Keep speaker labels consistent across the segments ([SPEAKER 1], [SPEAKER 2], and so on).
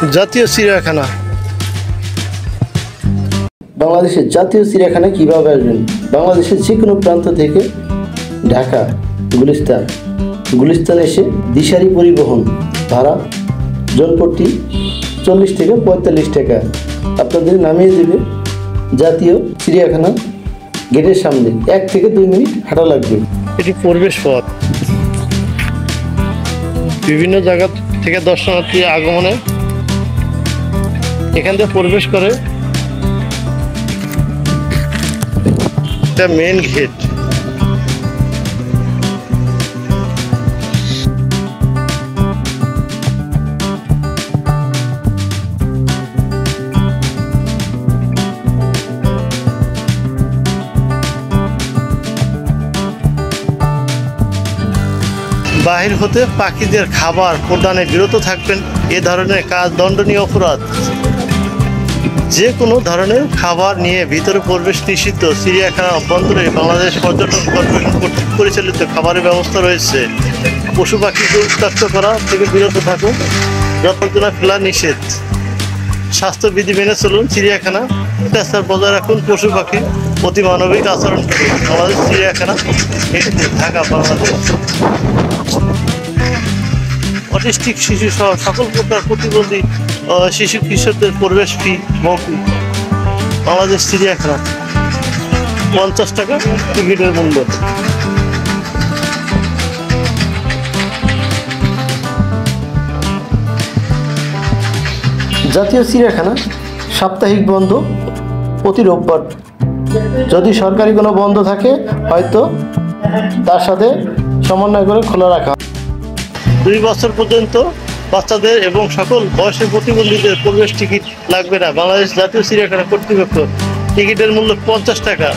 [SPEAKER 1] জাতীয় চিড়িয়াখানা।
[SPEAKER 2] বাংলাদেশের জাতীয় চিড়িয়াখানায় কীভাবে আসবেন? বাংলাদেশের যে কোনো প্রান্ত থেকে ঢাকা গুলিস্তান এসে দিশারি পরিবহন ভাড়া জনপ্রতি 40 থেকে 45 টাকা আপনাদের নামিয়ে দেবে জাতীয় চিড়িয়াখানা গেটের সামনে। 1 থেকে 2 মিনিট হাঁটা লাগবে।
[SPEAKER 1] এটি প্রবেশ পথ। বিভিন্ন জায়গা থেকে দর্শনার্থী আগমনে এখান থেকে প্রবেশ করে। এটা মেন গেট। বাহির হতে পাখিদের খাবার প্রদানে বিরত থাকবেন। এ ধরনের কাজ দণ্ডনীয় অপরাধ। যে কোনো ধরনের খাবার নিয়ে ভিতরে প্রবেশ নিষিদ্ধ। চিড়িয়াখানা অভ্যন্তরে বাংলাদেশ পর্যটন কর্পোরেশন কর্তৃক পরিচালিত খাবারের ব্যবস্থা রয়েছে। পশু পাখি উত্ত্যক্ত করা থেকে বিরত থাকুন। যতক্ষণা ফেলা নিষেধ। স্বাস্থ্যবিধি মেনে চলুন। চিড়িয়াখানা শিষ্টাচার বজায় রাখুন। পশু পাখি অতি মানবিক আচরণ করুন। বাংলাদেশ চিড়িয়াখানা, ঢাকা, বাংলাদেশ। অটিস্টিক শিশু সহ সকল প্রকার প্রতিবন্ধী শিশু কিশোরদের প্রবেশ ফি মৌখিক। বাংলাদেশ চিড়িয়াখানা 50 টাকা টিকিটের মূল্য।
[SPEAKER 2] জাতীয় চিড়িয়াখানা সাপ্তাহিক বন্ধ প্রতি রোববার। যদি সরকারি কোনো বন্ধ থাকে হয়তো তার সাথে সমন্বয় করে খোলা রাখা।
[SPEAKER 1] 2 বছর পর্যন্ত বাচ্চাদের এবং সকল বয়সের প্রতিবন্ধীদের প্রবেশ টিকিট লাগবে না। বাংলাদেশ জাতীয় চিড়িয়াখানা কর্তৃপক্ষ। টিকিটের মূল্য 50 টাকা।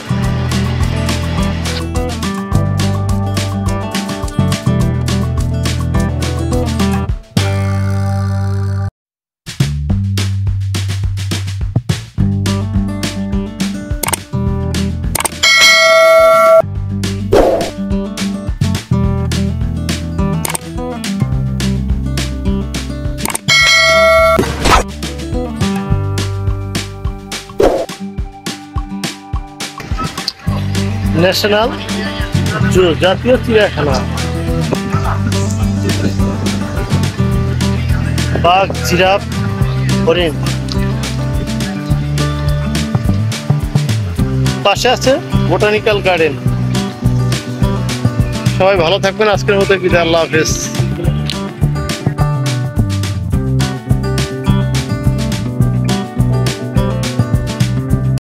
[SPEAKER 1] ন্যাশনাল জু, জাতীয় চিড়িয়াখানা। বাঘ, জিরাফ, হরিণ। পাশে আছে বোটানিক্যাল গার্ডেন। সবাই ভালো থাকবেন। আজকের মতো বিদায়। আল্লাহ হাফেজ।